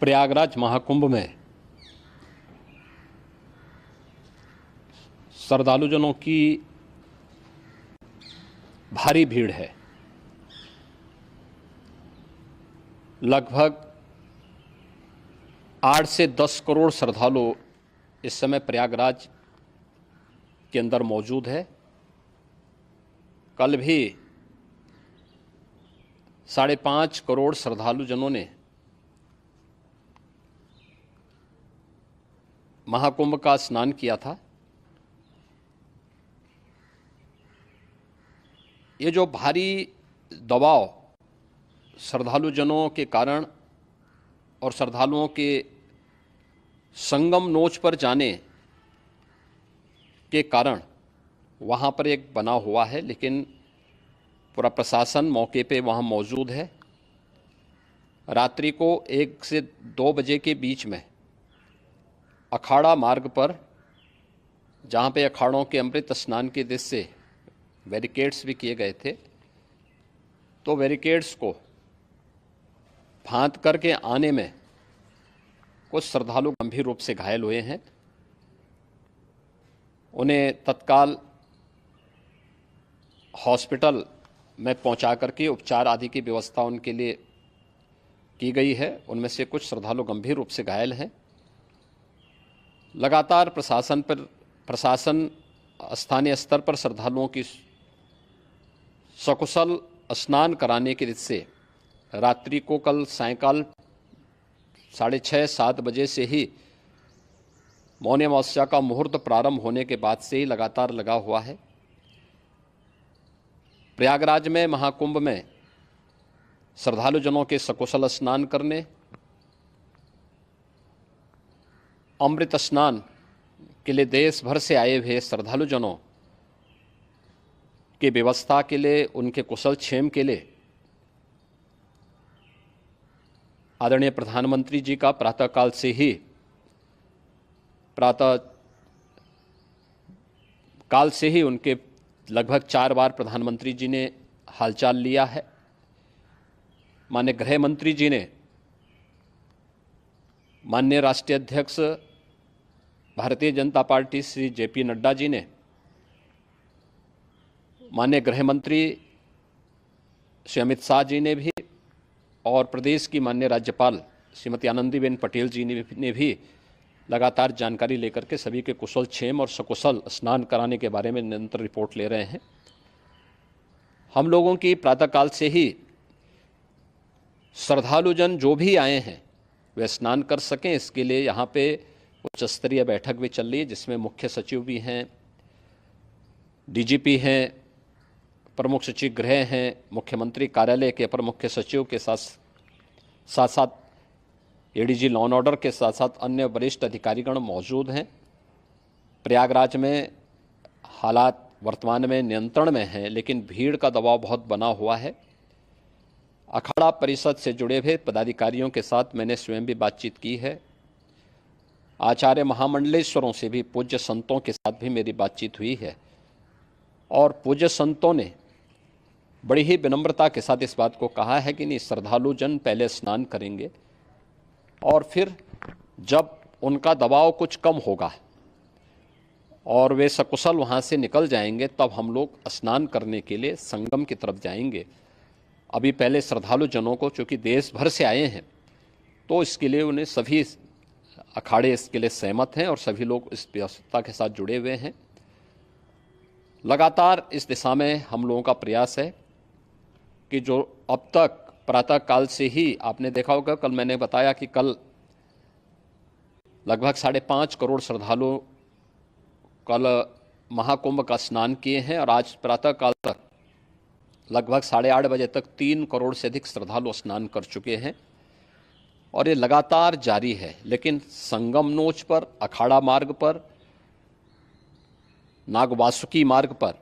प्रयागराज महाकुंभ में श्रद्धालुजनों की भारी भीड़ है। लगभग 8 से 10 करोड़ श्रद्धालु इस समय प्रयागराज के अंदर मौजूद है। कल भी 5.5 करोड़ श्रद्धालुजनों ने महाकुंभ का स्नान किया था। ये जो भारी दबाव श्रद्धालुजनों के कारण और श्रद्धालुओं के संगम नोच पर जाने के कारण वहाँ पर एक बना हुआ है, लेकिन पूरा प्रशासन मौके पे वहाँ मौजूद है। रात्रि को 1 से 2 बजे के बीच में अखाड़ा मार्ग पर, जहाँ पे अखाड़ों के अमृत स्नान के दृश्य से बैरिकेड्स भी किए गए थे, तो बैरिकेड्स को फांद करके आने में कुछ श्रद्धालु गंभीर रूप से घायल हुए हैं। उन्हें तत्काल हॉस्पिटल में पहुंचा करके उपचार आदि की व्यवस्था उनके लिए की गई है। उनमें से कुछ श्रद्धालु गंभीर रूप से घायल हैं। लगातार प्रशासन स्थानीय स्तर पर श्रद्धालुओं की सकुशल स्नान कराने के दृष्टि से रात्रि को कल सायंकाल 6:30-7 बजे से ही मौनी अमावस्या का मुहूर्त प्रारंभ होने के बाद से ही लगातार लगा हुआ है। प्रयागराज में महाकुंभ में श्रद्धालुजनों के सकुशल स्नान करने, अमृत स्नान के लिए देश भर से आए हुए श्रद्धालुजनों की व्यवस्था के लिए, उनके कुशल क्षेम के लिए आदरणीय प्रधानमंत्री जी का प्रातःकाल से ही उनके लगभग 4 बार प्रधानमंत्री जी ने हालचाल लिया है। माननीय गृह मंत्री जी ने, माननीय राष्ट्रीय अध्यक्ष भारतीय जनता पार्टी श्री JP नड्डा जी ने, माननीय गृह मंत्री श्री अमित शाह जी ने भी, और प्रदेश की माननीय राज्यपाल श्रीमती आनंदीबेन पटेल जी ने भी लगातार जानकारी लेकर के सभी के कुशल क्षेम और सकुशल स्नान कराने के बारे में निरंतर रिपोर्ट ले रहे हैं। हम लोगों की प्रातःकाल से ही श्रद्धालुजन जो भी आए हैं वे स्नान कर सकें, इसके लिए यहाँ पे उच्च स्तरीय बैठक भी चल रही है, जिसमें मुख्य सचिव भी हैं, DGP हैं, प्रमुख सचिव गृह हैं, मुख्यमंत्री कार्यालय के अपर मुख्य सचिव के साथ साथ ADG लॉ एंड ऑर्डर के साथ साथ अन्य वरिष्ठ अधिकारीगण मौजूद हैं। प्रयागराज में हालात वर्तमान में नियंत्रण में हैं, लेकिन भीड़ का दबाव बहुत बना हुआ है। अखाड़ा परिषद से जुड़े हुए पदाधिकारियों के साथ मैंने स्वयं भी बातचीत की है। आचार्य महामंडलेश्वरों से भी, पूज्य संतों के साथ भी मेरी बातचीत हुई है, और पूज्य संतों ने बड़ी ही विनम्रता के साथ इस बात को कहा है कि नहीं, श्रद्धालुजन पहले स्नान करेंगे और फिर जब उनका दबाव कुछ कम होगा और वे सकुशल वहाँ से निकल जाएंगे, तब हम लोग स्नान करने के लिए संगम की तरफ जाएंगे। अभी पहले श्रद्धालुजनों को, चूँकि देश भर से आए हैं, तो इसके लिए उन्हें सभी अखाड़े इसके लिए सहमत हैं और सभी लोग इस व्यवस्था के साथ जुड़े हुए हैं। लगातार इस दिशा में हम लोगों का प्रयास है कि जो अब तक प्रातःकाल से ही आपने देखा होगा, कल मैंने बताया कि कल लगभग 5.5 करोड़ श्रद्धालु कल महाकुंभ का स्नान किए हैं, और आज प्रातःकाल तक लगभग 8:30 बजे तक 3 करोड़ से अधिक श्रद्धालु स्नान कर चुके हैं, और ये लगातार जारी है। लेकिन संगम नोच पर, अखाड़ा मार्ग पर, नागवासुकी मार्ग पर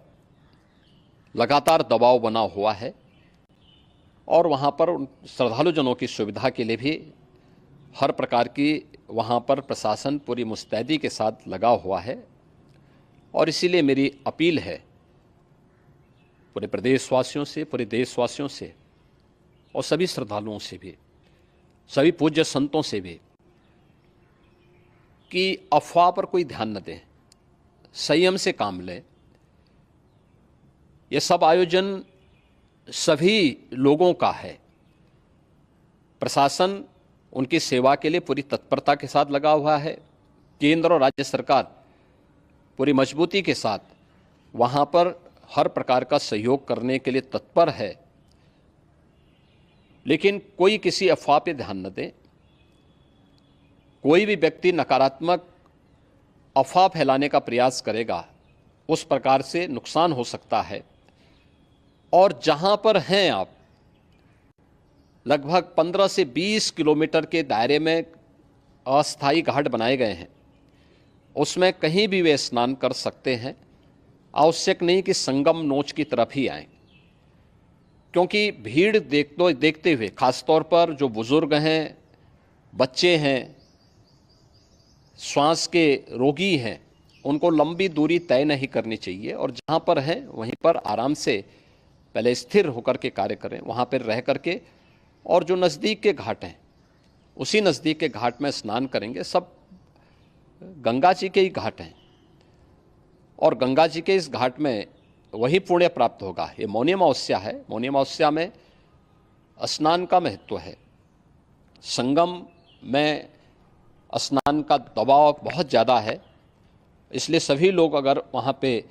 लगातार दबाव बना हुआ है, और वहाँ पर श्रद्धालुजनों की सुविधा के लिए भी हर प्रकार की वहाँ पर प्रशासन पूरी मुस्तैदी के साथ लगा हुआ है। और इसीलिए मेरी अपील है पूरे प्रदेशवासियों से, पूरे देशवासियों से और सभी श्रद्धालुओं से भी, सभी पूज्य संतों से भी कि अफवाह पर कोई ध्यान न दें, संयम से काम लें। ये सब आयोजन सभी लोगों का है। प्रशासन उनकी सेवा के लिए पूरी तत्परता के साथ लगा हुआ है। केंद्र और राज्य सरकार पूरी मजबूती के साथ वहाँ पर हर प्रकार का सहयोग करने के लिए तत्पर है। लेकिन कोई किसी अफवाह पे ध्यान न दे। कोई भी व्यक्ति नकारात्मक अफवाह फैलाने का प्रयास करेगा, उस प्रकार से नुकसान हो सकता है। और जहाँ पर हैं आप, लगभग 15 से 20 किलोमीटर के दायरे में अस्थायी घाट बनाए गए हैं, उसमें कहीं भी वे स्नान कर सकते हैं। आवश्यक नहीं कि संगम नोच की तरफ ही आएं, क्योंकि भीड़ देखते हुए खासतौर पर जो बुजुर्ग हैं, बच्चे हैं, श्वास के रोगी हैं, उनको लंबी दूरी तय नहीं करनी चाहिए और जहाँ पर हैं वहीं पर आराम से पहले स्थिर होकर के कार्य करें, वहाँ पर रह करके। और जो नज़दीक के घाट हैं, उसी नज़दीक के घाट में स्नान करेंगे। सब गंगा जी के ही घाट हैं और गंगा जी के इस घाट में वही पुण्य प्राप्त होगा। ये मौनी अमावस्या है। मौनी अमावस्या में स्नान का महत्व है। संगम में स्नान का दबाव बहुत ज़्यादा है, इसलिए सभी लोग अगर वहाँ पे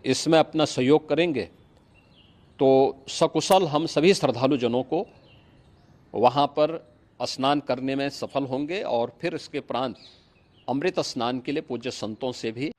इसमें अपना सहयोग करेंगे तो सकुशल हम सभी श्रद्धालु जनों को वहाँ पर स्नान करने में सफल होंगे और फिर इसके उपरांत अमृत स्नान के लिए पूज्य संतों से भी